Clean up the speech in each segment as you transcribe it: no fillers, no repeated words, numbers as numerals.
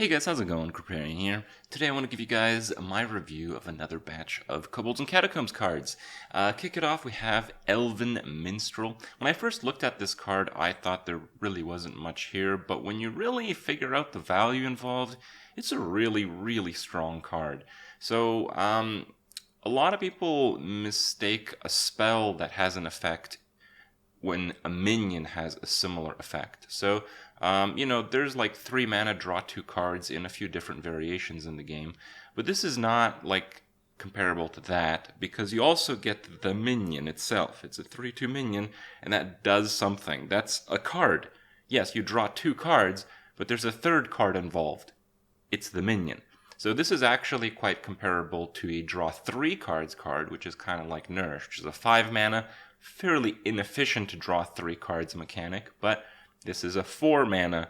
Hey guys, how's it going? Kripparrian here. Today I want to give you guys my review of another batch of Kobolds and Catacombs cards. Kick it off, we have Elven Minstrel. When I first looked at this card, I thought there really wasn't much here, but when you really figure out the value involved, it's a really strong card. So, a lot of people mistake a spell that has an effect when a minion has a similar effect. So, there's like 3 mana, draw 2 cards in a few different variations in the game. But this is not like comparable to that because you also get the minion itself. It's a 3/2 minion and that does something. That's a card. Yes, you draw 2 cards, but there's a third card involved. It's the minion. So this is actually quite comparable to a draw 3 cards card, which is kind of like Nourish, which is a 5 mana, fairly inefficient to draw 3 cards mechanic, but this is a 4 mana,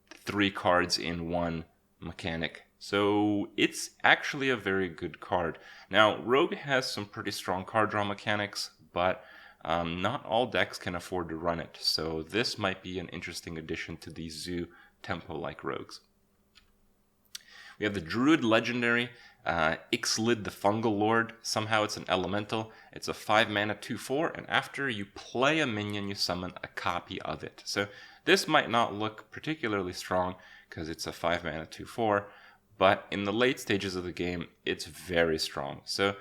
3 cards in 1 mechanic. So it's actually a very good card. Now, Rogue has some pretty strong card draw mechanics, but not all decks can afford to run it. So this might be an interesting addition to the Zoo tempo-like rogues. We have the Druid legendary, Ixlid the Fungal Lord. Somehow it's an elemental. It's a 5 mana 2/4, and after you play a minion, you summon a copy of it. So this might not look particularly strong because it's a 5 mana 2/4, but in the late stages of the game, it's very strong. So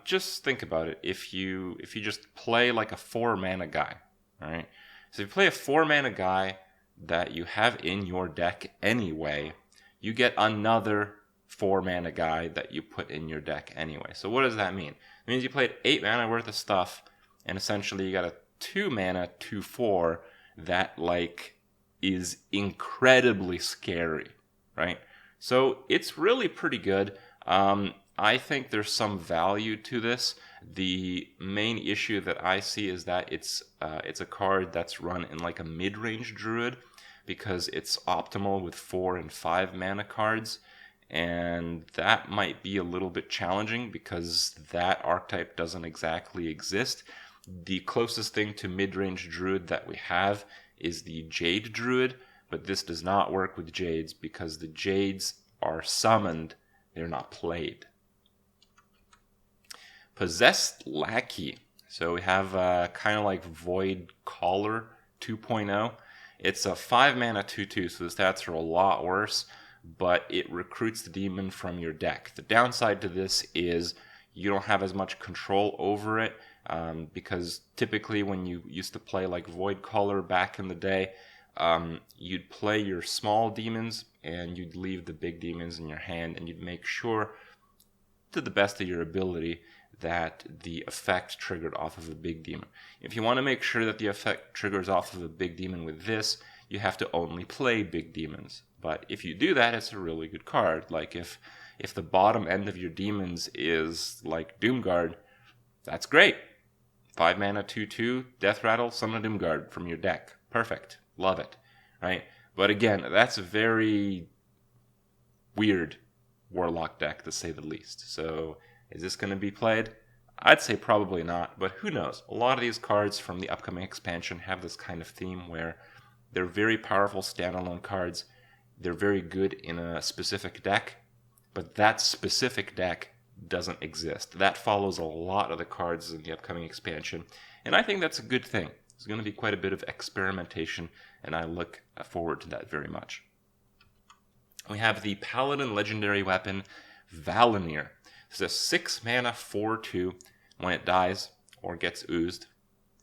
just think about it. If you just play like a 4 mana guy, all right? So if you play a 4 mana guy that you have in your deck anyway, you get another 4 mana guy that you put in your deck anyway. So what does that mean? It means you played 8 mana worth of stuff, and essentially you got a 2 mana 2/4 that is incredibly scary, right? So it's really pretty good. I think there's some value to this. The main issue that I see is that it's a card that's run in like a mid-range Druid, because it's optimal with 4 and 5 mana cards, and that might be a little bit challenging because that archetype doesn't exactly exist. The closest thing to mid-range Druid that we have is the Jade Druid, but this does not work with Jades because the Jades are summoned, they're not played. Possessed Lackey. So we have kind of like Void Caller 2.0. It's a 5 mana 2/2, so the stats are a lot worse, but it recruits the demon from your deck. The downside to this is you don't have as much control over it, because typically when you used to play like Void Caller back in the day, you'd play your small demons and you'd leave the big demons in your hand, and you'd make sure, to the best of your ability, that the effect triggered off of a big demon. If you want to make sure that the effect triggers off of a big demon with this, you have to only play big demons. But if you do that, it's a really good card. Like if the bottom end of your demons is like Doomguard, that's great. 5 mana 2/2, Death Rattle, summon a Doomguard from your deck. Perfect. Love it. Right? But again, that's a very weird Warlock deck, to say the least. So is this going to be played? I'd say probably not, but who knows? A lot of these cards from the upcoming expansion have this kind of theme where they're very powerful standalone cards. They're very good in a specific deck, but that specific deck doesn't exist. That follows a lot of the cards in the upcoming expansion, and I think that's a good thing. There's going to be quite a bit of experimentation, and I look forward to that very much. We have the Paladin legendary weapon, Valinir. It's a 6 mana 4/2. When it dies or gets oozed,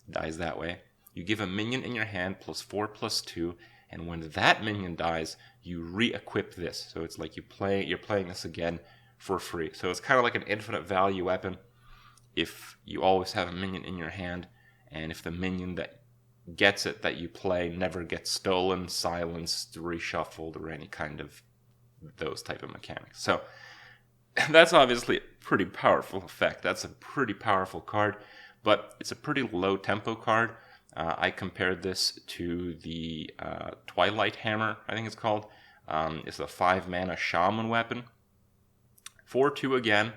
dies that way, you give a minion in your hand +4/+2, and when that minion dies, you re-equip this. So it's like you're playing this again for free. So it's kind of like an infinite value weapon if you always have a minion in your hand, and if the minion that gets it that you play never gets stolen, silenced, reshuffled, or any kind of those type of mechanics. So that's obviously a pretty powerful effect. That's a pretty powerful card, but it's a pretty low tempo card. I compared this to the Twilight Hammer, I think it's called. It's a 5 mana shaman weapon. 4/2 again,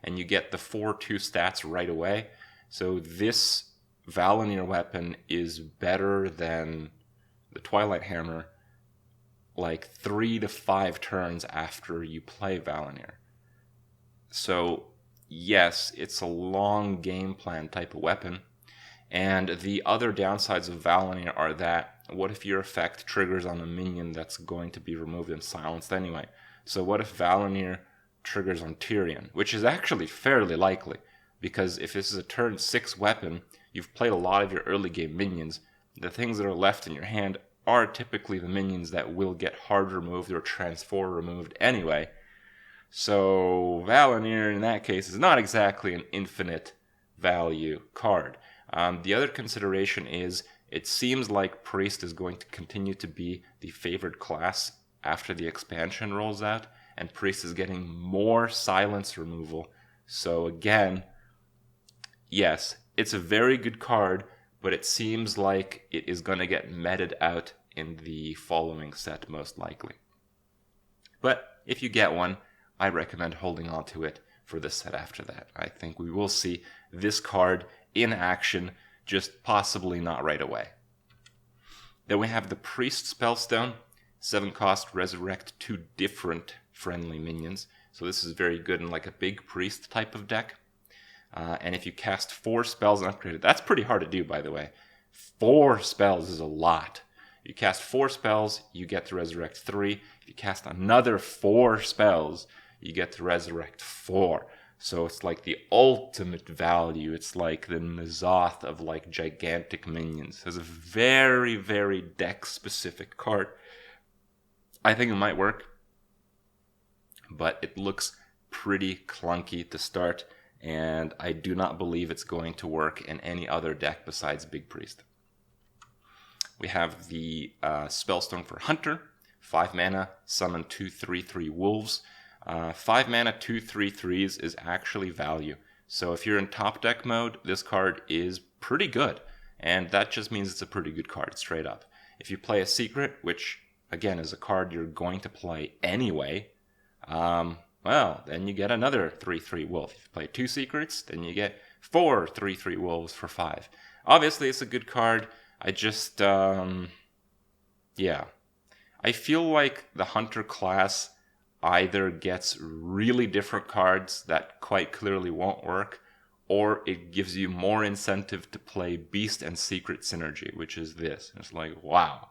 and you get the 4/2 stats right away. So this Valinir weapon is better than the Twilight Hammer like 3 to 5 turns after you play Valinir. So yes, it's a long game plan type of weapon. And the other downsides of Valinir are that, what if your effect triggers on a minion that's going to be removed and silenced anyway? So what if Valinir triggers on Tyrion, which is actually fairly likely, because if this is a turn 6 weapon, you've played a lot of your early game minions. The things that are left in your hand are typically the minions that will get hard removed or transform removed anyway. So Valinir in that case is not exactly an infinite value card. The other consideration is it seems like Priest is going to continue to be the favored class after the expansion rolls out, and Priest is getting more silence removal. So again, yes, it's a very good card, but it seems like it is going to get meted out in the following set most likely. But if you get one, I recommend holding on to it for the set after that. I think we will see this card in action, just possibly not right away. Then we have the Priest Spellstone. 7 cost, resurrect 2 different friendly minions. So this is very good in like a big Priest type of deck. And if you cast 4 spells and upgrade it, that's pretty hard to do, by the way. 4 spells is a lot. You cast 4 spells, you get to resurrect 3. If you cast another 4 spells, you get to resurrect 4. So it's like the ultimate value. It's like the N'Zoth of like gigantic minions. It's a very, very deck-specific card. I think it might work, but it looks pretty clunky to start, and I do not believe it's going to work in any other deck besides Big Priest. We have the Spellstone for Hunter. 5 mana, summon 2 3/3 wolves. 5 mana, 2 3/3s is actually value. So if you're in top deck mode, this card is pretty good. And that just means it's a pretty good card, straight up. If you play a secret, which again is a card you're going to play anyway, well, then you get another 3/3 wolf. If you play 2 secrets, then you get 4 3/3 wolves for 5. Obviously, it's a good card. I just, yeah. I feel like the Hunter class either gets really different cards that quite clearly won't work, or it gives you more incentive to play Beast and Secret synergy, which is this. It's like, wow.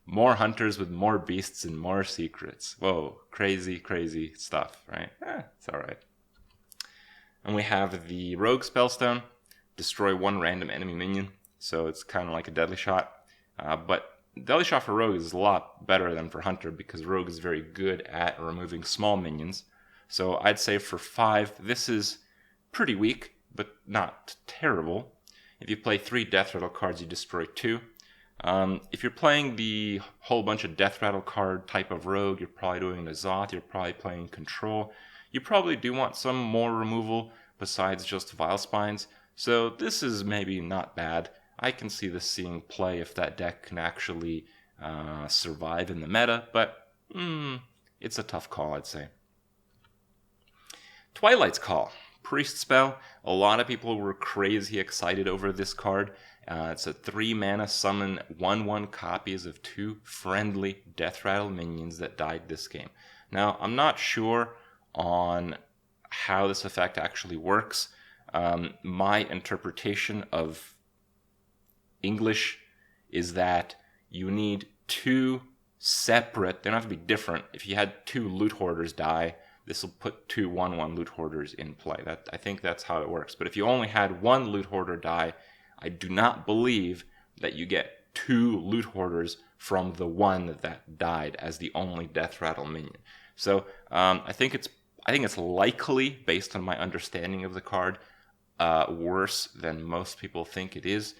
More Hunters with more Beasts and more Secrets. Whoa, crazy, crazy stuff, right? It's alright. And we have the Rogue Spellstone. Destroy 1 random enemy minion. So it's kind of like a Deadly Shot. But Deadly Shot for Rogue is a lot better than for Hunter, because Rogue is very good at removing small minions. So I'd say for 5, this is pretty weak, but not terrible. If you play 3 Death Rattle cards, you destroy 2. If you're playing the whole bunch of Death Rattle card type of Rogue, you're probably doing N'Zoth, you're probably playing Control. You probably do want some more removal besides just Vile Spines. So this is maybe not bad. I can see this seeing play if that deck can actually survive in the meta, but it's a tough call, I'd say. Twilight's Call. Priest spell. A lot of people were crazy excited over this card. It's a 3 mana summon 1/1 copies of 2 friendly Death Rattle minions that died this game. Now, I'm not sure on how this effect actually works. My interpretation of English is that you need 2 separate, they don't have to be different. If you had 2 Loot Hoarders die, this will put 2 1/1 Loot Hoarders in play. I think that's how it works. But if you only had 1 Loot Hoarder die, I do not believe that you get 2 Loot Hoarders from the one that died as the only Death Rattle minion. So I think it's likely, based on my understanding of the card, worse than most people think it is.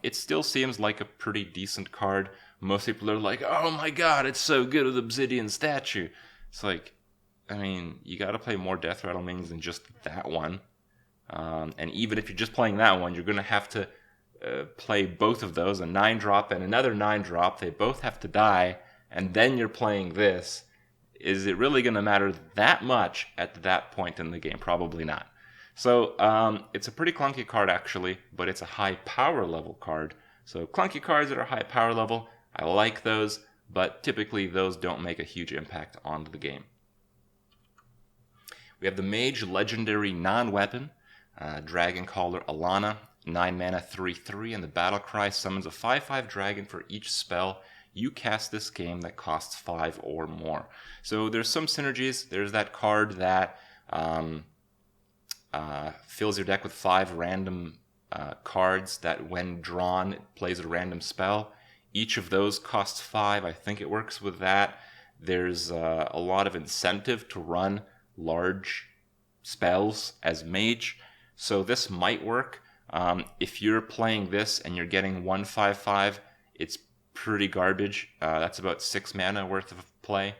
It still seems like a pretty decent card. Most people are like, oh my god, it's so good with Obsidian Statue. It's like, I mean, you gotta play more Death Rattle minions than just that one. And even if you're just playing that one, you're gonna have to play both of those, a 9-drop and another 9-drop. They both have to die, and then you're playing this. Is it really gonna matter that much at that point in the game? Probably not. So it's a pretty clunky card actually, but it's a high power level card. So clunky cards that are high power level, I like those. but typically those don't make a huge impact on the game. We have the Mage legendary non-weapon, Dragon Caller Alana, 9 mana 3/3, and the battle cry summons a 5/5 dragon for each spell you cast this game that costs 5 or more. So there's some synergies. There's that card that fills your deck with 5 random cards that when drawn, it plays a random spell. Each of those costs 5. I think it works with that. There's a lot of incentive to run large spells as Mage, so this might work. If you're playing this and you're getting 1/5/5, it's pretty garbage. That's about 6 mana worth of play.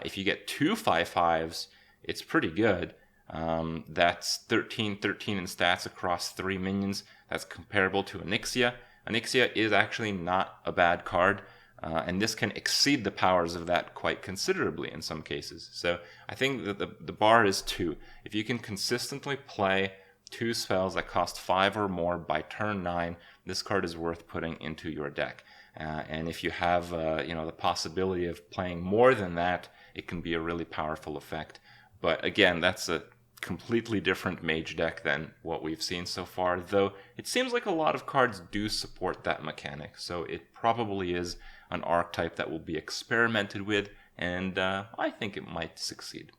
If you get 2 5/5s, it's pretty good. That's 13/13 in stats across 3 minions. That's comparable to Onyxia. Onyxia is actually not a bad card, and this can exceed the powers of that quite considerably in some cases. So I think that the bar is 2. If you can consistently play 2 spells that cost 5 or more by turn 9, this card is worth putting into your deck. And if you have the possibility of playing more than that, it can be a really powerful effect. But again, that's a completely different Mage deck than what we've seen so far, though it seems like a lot of cards do support that mechanic, so it probably is an archetype that will be experimented with, and I think it might succeed.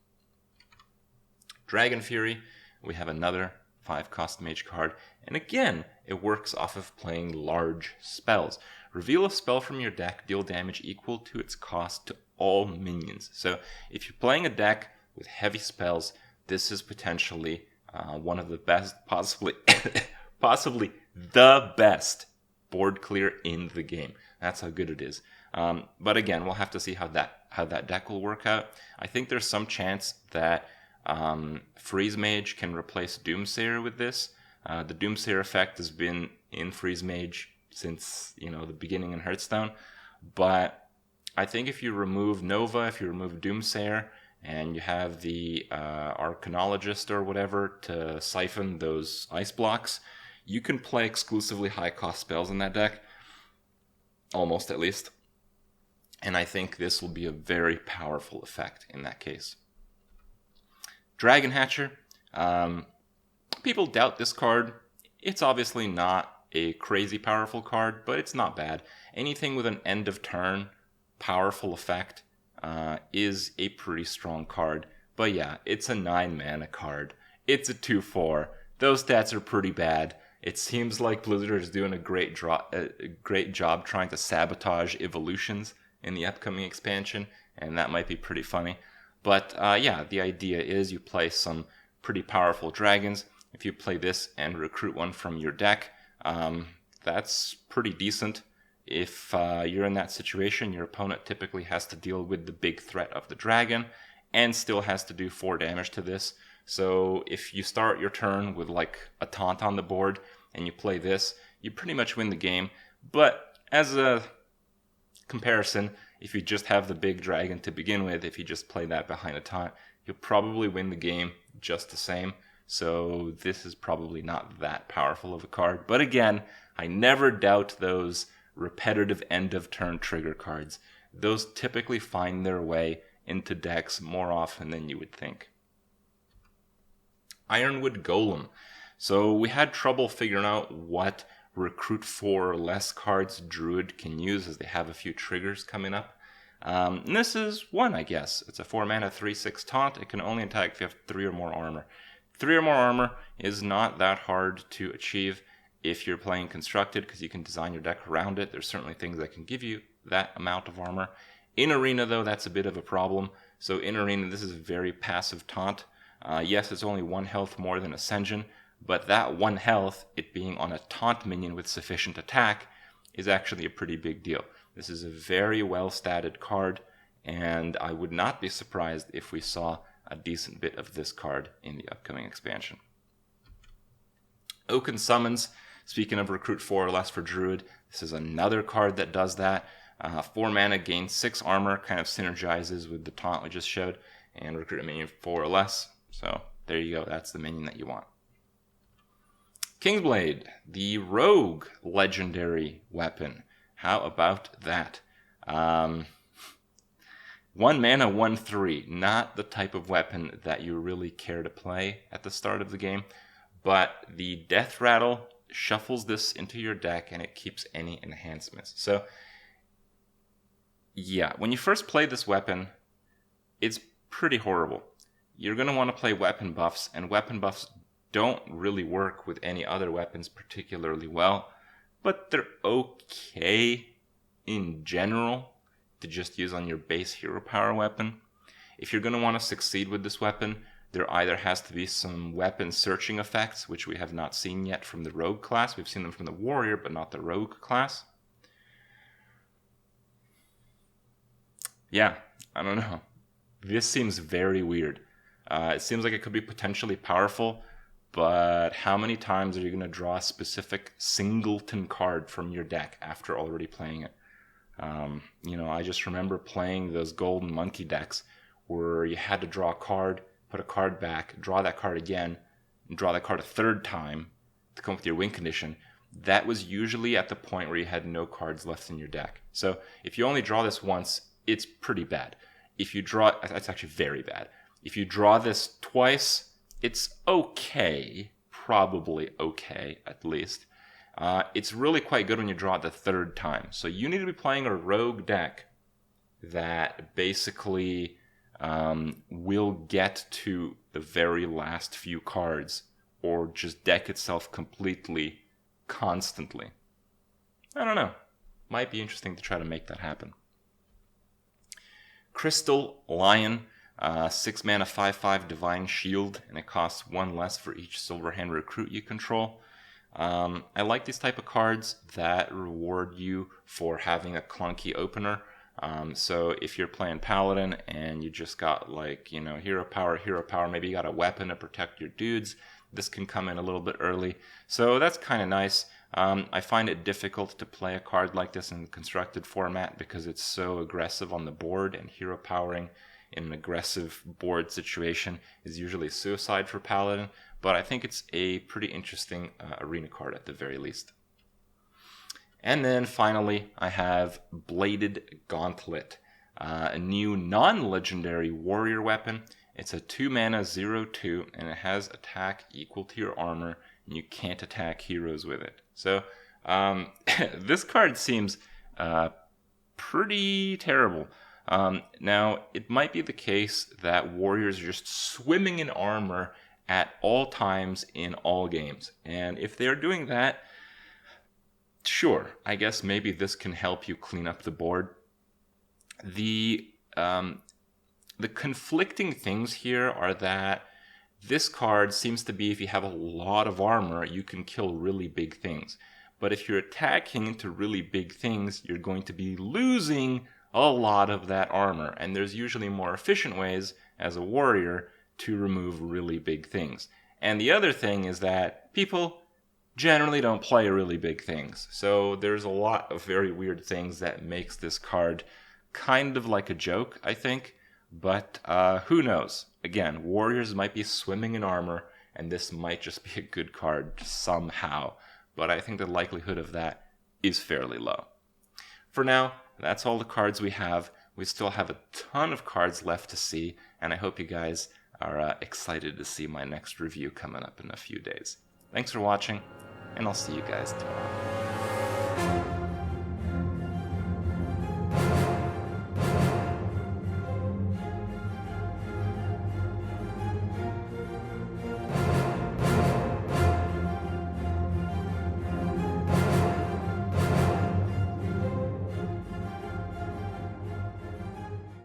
Dragon Fury, we have another 5-cost Mage card, and again, it works off of playing large spells. Reveal a spell from your deck, deal damage equal to its cost to all minions. So if you're playing a deck with heavy spells, this is potentially one of the best, possibly the best board clear in the game. That's how good it is. But again, we'll have to see how that deck will work out. I think there's some chance that Freeze Mage can replace Doomsayer with this. The Doomsayer effect has been in Freeze Mage since the beginning in Hearthstone, but I think if you remove Nova, if you remove Doomsayer, and you have the Arcanologist or whatever to siphon those ice blocks, you can play exclusively high-cost spells in that deck, almost at least. And I think this will be a very powerful effect in that case. Dragon Hatcher. People doubt this card. It's obviously not a crazy powerful card, but it's not bad. Anything with an end of turn powerful effect is a pretty strong card. But yeah, it's a 9 mana card. It's a 2/4. Those stats are pretty bad. It seems like Blizzard is doing a great job trying to sabotage evolutions in the upcoming expansion, and that might be pretty funny. But yeah, the idea is you play some pretty powerful dragons. If you play this and recruit one from your deck, that's pretty decent. If you're in that situation, your opponent typically has to deal with the big threat of the dragon and still has to do 4 damage to this. So if you start your turn with like a taunt on the board and you play this, you pretty much win the game. But as a comparison, if you just have the big dragon to begin with, if you just play that behind a taunt, you'll probably win the game just the same. So this is probably not that powerful of a card. But again, I never doubt those repetitive end of turn trigger cards. Those typically find their way into decks more often than you would think. Ironwood Golem. So we had trouble figuring out what recruit 4 or less cards Druid can use, as they have a few triggers coming up. And this is one, I guess. It's a 4 mana 3/6 taunt. It can only attack if you have 3 or more armor. 3 or more armor is not that hard to achieve if you're playing Constructed, because you can design your deck around it. There's certainly things that can give you that amount of armor. In Arena, though, that's a bit of a problem. So in Arena, this is a very passive taunt. Yes, it's only 1 health more than Ascension, but that 1 health, it being on a taunt minion with sufficient attack, is actually a pretty big deal. This is a very well-statted card, and I would not be surprised if we saw a decent bit of this card in the upcoming expansion. Oaken Summons. Speaking of recruit 4 or less for Druid, this is another card that does that. 4 mana, gains 6 armor, kind of synergizes with the taunt we just showed, and recruit a minion 4 or less. So there you go, that's the minion that you want. Kingsblade, the rogue legendary weapon. How about that? 1 mana, 1/3. Not the type of weapon that you really care to play at the start of the game. But the Death Rattle shuffles this into your deck and it keeps any enhancements. So, yeah, when you first play this weapon, it's pretty horrible. You're going to want to play weapon buffs, and weapon buffs don't really work with any other weapons particularly well, but they're okay in general to just use on your base hero power weapon. If you're going to want to succeed with this weapon, there either has to be some weapon searching effects, which we have not seen yet from the rogue class. We've seen them from the warrior, but not the rogue class. Yeah, I don't know. This seems very weird. It seems like it could be potentially powerful, but how many times are you going to draw a specific singleton card from your deck after already playing it? I just remember playing those golden monkey decks where you had to draw a card, put a card back, draw that card again, and draw that card a third time to come up with your win condition. That was usually at the point where you had no cards left in your deck. So if you only draw this once, it's pretty bad. If you draw, it's actually very bad. If you draw this twice, it's okay, probably okay at least. It's really quite good when you draw it the third time. So you need to be playing a rogue deck that basically will get to the very last few cards or just deck itself completely constantly. I don't know. Might be interesting to try to make that happen. Crystal Lion, 6 mana, 5/5 Divine Shield, and it costs 1 less for each Silverhand recruit you control. I like these type of cards that reward you for having a clunky opener. So if you're playing Paladin and you just got hero power, maybe you got a weapon to protect your dudes, this can come in a little bit early. So that's kind of nice. I find it difficult to play a card like this in the constructed format because it's so aggressive on the board, and hero powering in an aggressive board situation is usually suicide for Paladin, but I think it's a pretty interesting arena card at the very least. And then finally, I have Bladed Gauntlet, a new non-legendary warrior weapon. It's a 2 mana 0/2, and it has attack equal to your armor, and you can't attack heroes with it. So this card seems pretty terrible. Now, it might be the case that warriors are just swimming in armor at all times in all games. And if they're doing that, sure, I guess maybe this can help you clean up the board. The conflicting things here are that this card seems to be, if you have a lot of armor, you can kill really big things. But if you're attacking into really big things, you're going to be losing a lot of that armor. And there's usually more efficient ways as a warrior to remove really big things. And the other thing is that people generally don't play really big things. So there's a lot of very weird things that makes this card kind of like a joke, I think. But who knows? Again, warriors might be swimming in armor, and this might just be a good card somehow. But I think the likelihood of that is fairly low. For now, that's all the cards we have. We still have a ton of cards left to see, and I hope you guys are excited to see my next review coming up in a few days. Thanks for watching, and I'll see you guys tomorrow.